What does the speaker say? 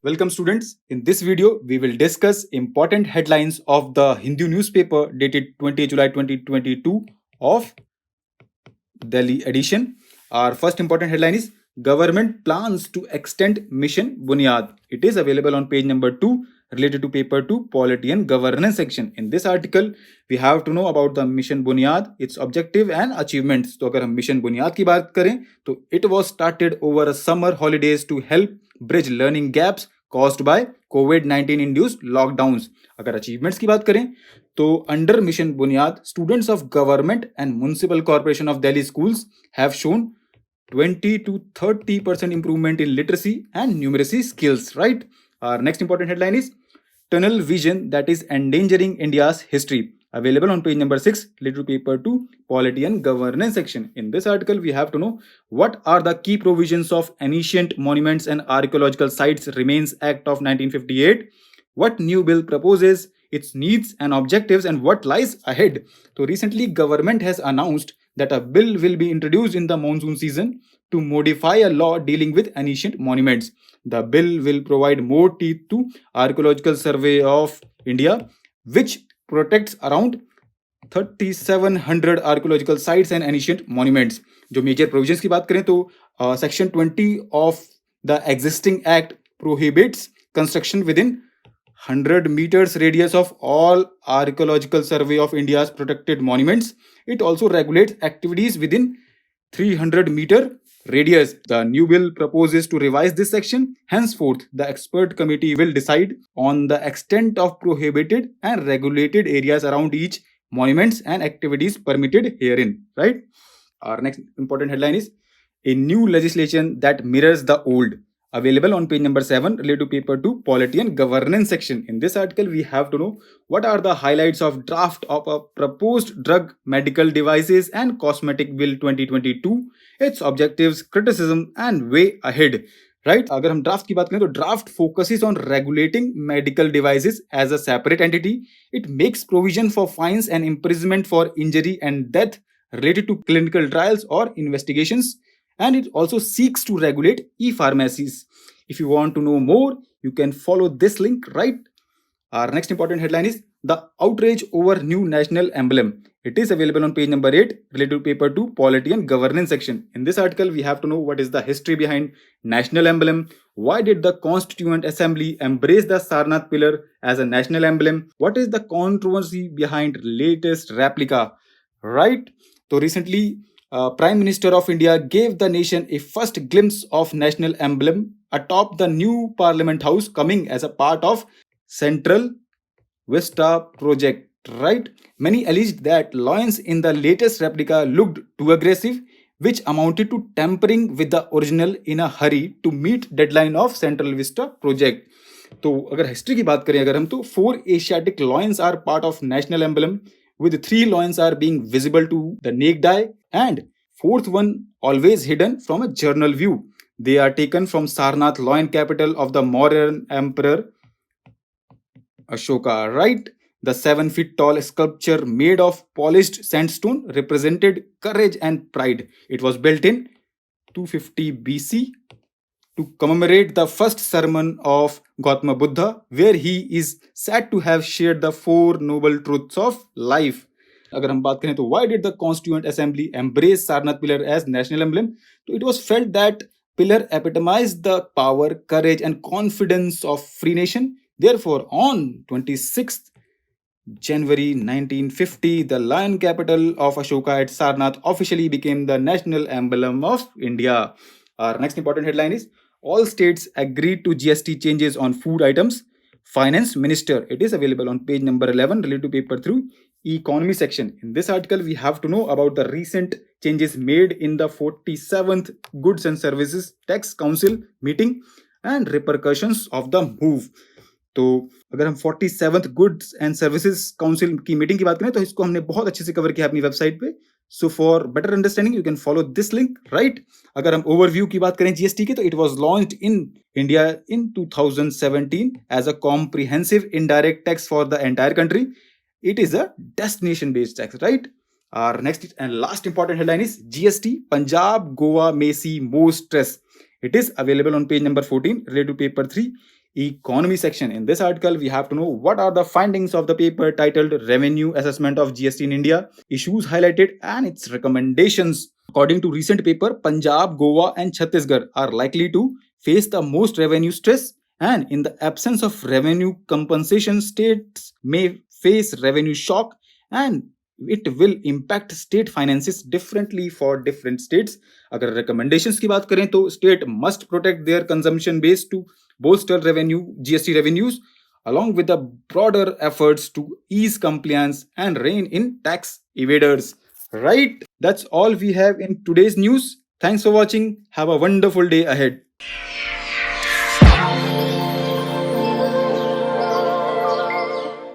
Welcome students. In this video, we will discuss important headlines of the Hindu newspaper dated 20 July 2022 of Delhi edition. Our first important headline is Government plans to extend Mission Buniyaad. It is available on page number 2 related to paper 2 Polity and Governance section. In this article, we have to know about the Mission Buniyaad, its objective and achievements. तो अगर हम Mission Buniyaad की बात करें तो it was started over a summer holidays to help bridge learning gaps caused by COVID-19 induced lockdowns. अगर achievements की बात करें तो under Mission Buniyaad, students of government and municipal corporation of Delhi schools have shown 20 to 30% improvement in literacy and numeracy skills, right? Our next important headline is Tunnel Vision that is endangering India's history. Available on page number 6, little paper 2, Polity and Governance section. In this article, we have to know what are the key provisions of Ancient Monuments and Archaeological Sites Remains Act of 1958, what new bill proposes, its needs and objectives, and what lies ahead. So recently, government has announced that a bill will be introduced in the monsoon season to modify a law dealing with ancient monuments. The bill will provide more teeth to Archaeological Survey of India, which protects around 3700 archaeological sites and ancient monuments. जो major provisions की बात करें तो section 20 of the existing act prohibits construction within 100 meters radius of all Archaeological Survey of India's protected monuments. It also regulates activities within 300 meter radius. The new bill proposes to revise this section. Henceforth, the expert committee will decide on the extent of prohibited and regulated areas around each monuments and activities permitted herein. Right? Our next important headline is a new legislation that mirrors the old. Available on page number 7 related to paper 2 Polity and Governance section. In this article, we have to know what are the highlights of draft of a proposed drug, medical devices and cosmetic bill 2022, its objectives, criticism and way ahead. Right? अगर हम draft की बात करें तो draft focuses on regulating medical devices as a separate entity. It makes provision for fines and imprisonment for injury and death related to clinical trials or investigations. And it also seeks to regulate e-pharmacies. If you want to know more, you can follow this link, right? Our next important headline is the outrage over new national emblem. It is available on page number 8, related to paper 2, Polity and Governance section. In this article, we have to know what is the history behind national emblem. Why did the Constituent Assembly embrace the Sarnath pillar as a national emblem? What is the controversy behind latest replica, right? So recently, Prime Minister of India gave the nation a first glimpse of national emblem atop the new Parliament House coming as a part of Central Vista project, right? Many alleged that lions in the latest replica looked too aggressive, which amounted to tampering with the original in a hurry to meet deadline of Central Vista project. तो अगर history की बात करें अगर हम तो 4 Asiatic lions are part of national emblem, with 3 lions are being visible to the naked eye and 4th one always hidden from a journal view. They are taken from Sarnath, lion capital of the Mauryan Emperor Ashoka, right? The 7 feet tall sculpture made of polished sandstone represented courage and pride. It was built in 250 BC to commemorate the first sermon of Gautama Buddha, where he is said to have shared the 4 noble truths of life. अगर हम बात करें तो why did the Constituent Assembly embrace Sarnath pillar as national emblem? So it was felt that pillar epitomized the power, courage and confidence of free nation. Therefore, on 26th January 1950, the lion capital of Ashoka at Sarnath officially became the national emblem of India. Our next important headline is all states agreed to GST changes on food items. Finance Minister. It is available on page number 11 related to paper 3 economy section. In this article, we have to know about the recent changes made in the 47th Goods and Services Tax Council meeting and repercussions of the move. तो अगर हम 47th goods and services council की meeting की बात करें तो इसको हमने बहुत अच्छे से कवर किया अपनी वेबसाइट पे. So for better understanding you can follow this link, right? अगर हम ओवरव्यू की बात करें जीएसटी की तो it was launched in India in 2017 as a comprehensive indirect tax for the entire country. It is a destination based tax, right? Our next and last important headline is GST. Punjab, Goa may see more stress. It is available on page number 14, related to paper 3, economy section. In this article, we have to know what are the findings of the paper titled Revenue Assessment of GST in India, issues highlighted, and its recommendations. According to recent paper, Punjab, Goa, and Chhattisgarh are likely to face the most revenue stress, and in the absence of revenue compensation, states may face revenue shock, and it will impact state finances differently for different states. अगर recommendations की बात करें तो state must protect their consumption base to bolster revenue GST revenues along with the broader efforts to ease compliance and rein in tax evaders. Right? That's all we have in today's news. Thanks for watching. Have a wonderful day ahead.